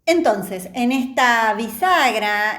Entonces, en esta bisagra,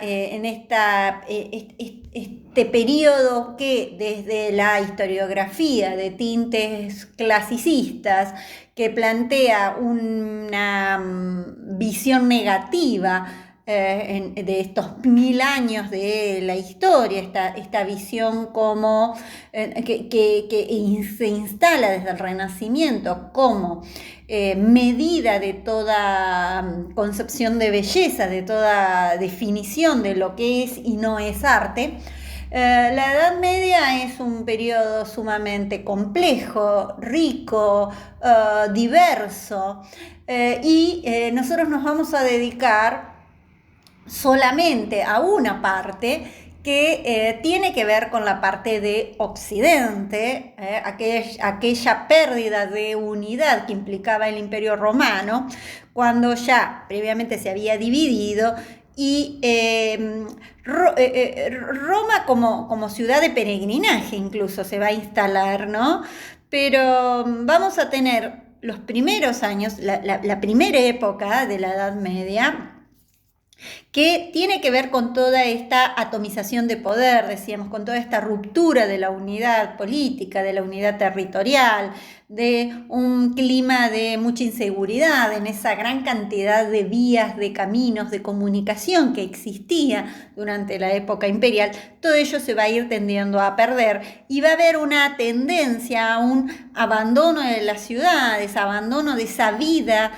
este periodo que desde la historiografía de tintes clasicistas, que plantea una visión negativa de estos 1000 años de la historia, esta visión como que se instala desde el Renacimiento como medida de toda concepción de belleza, de toda definición de lo que es y no es arte. La Edad Media es un periodo sumamente complejo, rico, diverso, y nosotros nos vamos a dedicar solamente a una parte que tiene que ver con la parte de Occidente, aquella pérdida de unidad que implicaba el Imperio Romano, cuando ya previamente se había dividido, y Roma como ciudad de peregrinaje incluso se va a instalar, ¿no? Pero vamos a tener los primeros años, la primera época de la Edad Media, que tiene que ver con toda esta atomización de poder, decíamos, con toda esta ruptura de la unidad política, de la unidad territorial, de un clima de mucha inseguridad en esa gran cantidad de vías, de caminos, de comunicación que existía durante la época imperial. Todo ello se va a ir tendiendo a perder y va a haber una tendencia a un abandono de las ciudades, abandono de esa vida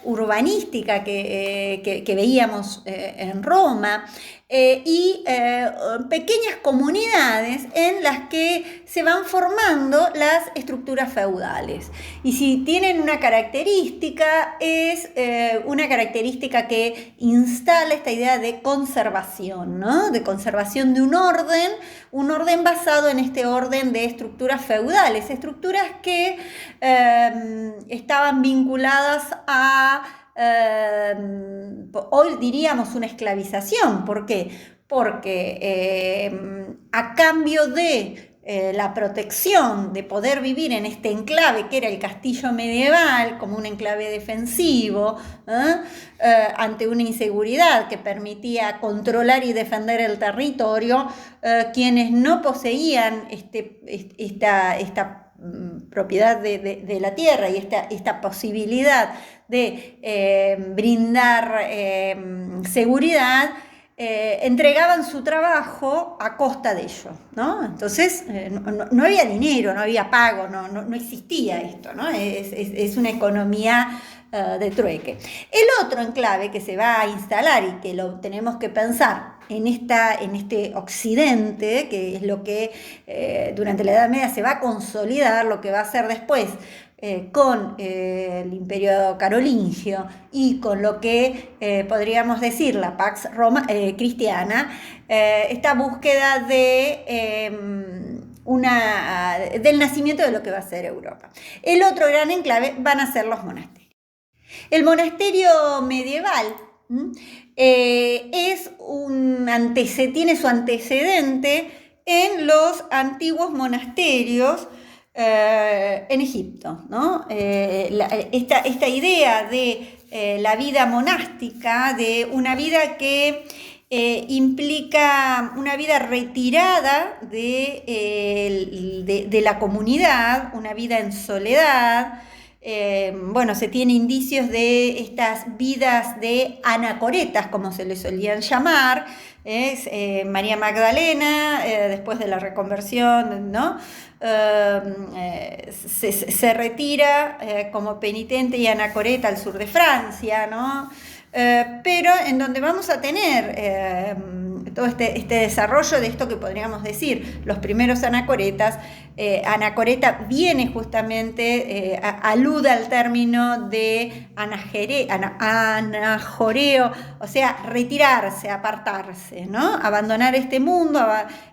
urbanística que veíamos en Roma, y pequeñas comunidades en las que se van formando las estructuras feudales. Y si tienen una característica, es una característica que instala esta idea de conservación, ¿no? De conservación de un orden basado en este orden de estructuras feudales, estructuras que estaban vinculadas a hoy diríamos una esclavización. ¿Por qué? Porque a cambio de la protección de poder vivir en este enclave que era el castillo medieval, como un enclave defensivo, ante una inseguridad que permitía controlar y defender el territorio, quienes no poseían esta propiedad de la tierra y esta posibilidad de brindar seguridad, entregaban su trabajo a costa de ello, ¿no? Entonces no había dinero, no había pago, no existía esto, ¿no? Es una economía de trueque. El otro enclave que se va a instalar y que lo tenemos que pensar en este occidente, que es lo que durante la Edad Media se va a consolidar, lo que va a hacer después con el Imperio Carolingio y con lo que podríamos decir la Pax Cristiana, esta búsqueda del nacimiento de lo que va a ser Europa. El otro gran enclave van a ser los monasterios. El monasterio medieval tiene su antecedente en los antiguos monasterios en Egipto, ¿no? Esta idea de la vida monástica, de una vida que implica una vida retirada de la comunidad, una vida en soledad. Se tiene indicios de estas vidas de anacoretas, como se les solían llamar. María Magdalena, después de la reconversión, ¿no? Se retira como penitente y anacoreta al sur de Francia, ¿no? Pero en donde vamos a tener todo este desarrollo de esto que podríamos decir, los primeros anacoretas. Anacoreta viene justamente, alude al término de anajoreo, o sea, retirarse, apartarse, ¿no? Abandonar este mundo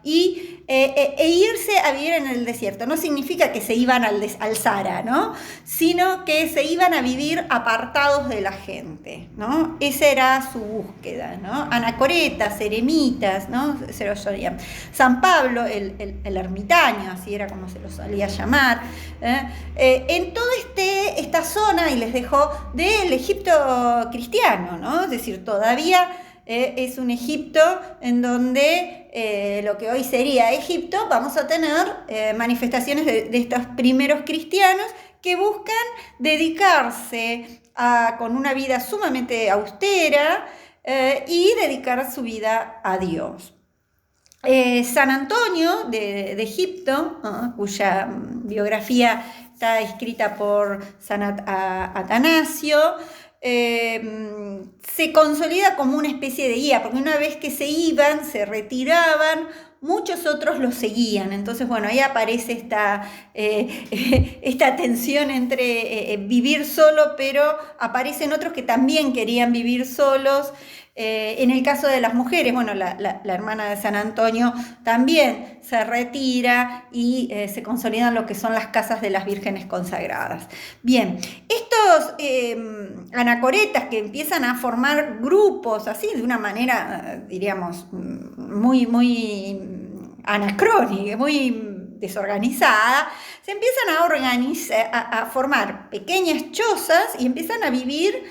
e irse a vivir en el desierto. No significa que se iban al Sahara, ¿no? Sino que se iban a vivir apartados de la gente, ¿no? Esa era su búsqueda, ¿no? Anacoretas, eremitas, ¿no? Se lo llamaban. San Pablo, el ermitaño, así era como se lo solía llamar, en toda esta zona, y les dejo, del Egipto cristiano, ¿no? Es decir, todavía es un Egipto en donde lo que hoy sería Egipto, vamos a tener manifestaciones de estos primeros cristianos que buscan dedicarse con una vida sumamente austera y dedicar su vida a Dios. San Antonio de Egipto, cuya biografía está escrita por San Atanasio, se consolida como una especie de guía, porque una vez que se iban, se retiraban, muchos otros los seguían. Entonces, bueno, ahí aparece esta tensión entre vivir solo, pero aparecen otros que también querían vivir solos. En el caso de las mujeres, bueno, la hermana de San Antonio también se retira y se consolidan lo que son las casas de las vírgenes consagradas. Bien, estos anacoretas que empiezan a formar grupos así de una manera, diríamos, muy anacrónica, muy desorganizada, se empiezan a organizar, a formar pequeñas chozas y empiezan a vivir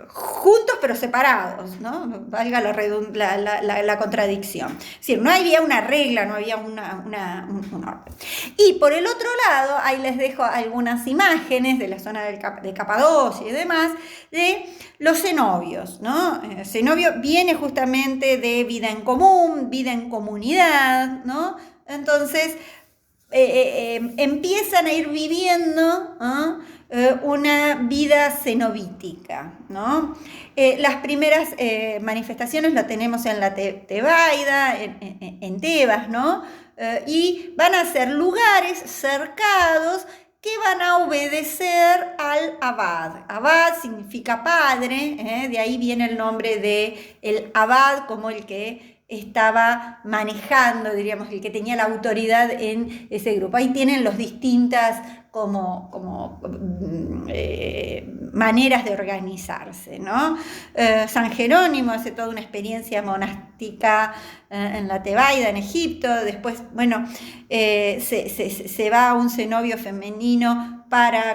juntos pero separados, ¿no? Valga la contradicción. Es decir, no había una regla, no había un orden. Y por el otro lado, ahí les dejo algunas imágenes de la zona de Capadocia y demás, de los cenobios, ¿no? Cenobio viene justamente de vida en común, vida en comunidad, ¿no? Entonces, empiezan a ir viviendo, ¿no? Una vida cenobítica, ¿no? Las primeras manifestaciones lo tenemos en la Tebaida, en Tebas, ¿no? Y van a ser lugares cercados que van a obedecer al abad. Abad significa padre, de ahí viene el nombre de el abad como el que estaba manejando, diríamos, el que tenía la autoridad en ese grupo. Ahí tienen las distintas maneras de organizarse, ¿no? San Jerónimo hace toda una experiencia monástica en la Tebaida, en Egipto. Después, bueno, se va a un cenobio femenino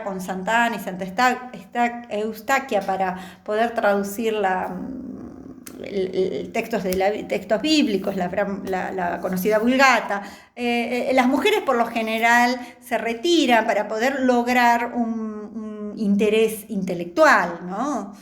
con Santa Ana y Santa Eustaquia para poder traducir textos bíblicos, la conocida Vulgata. Las mujeres por lo general se retiran para poder lograr un interés intelectual, ¿no?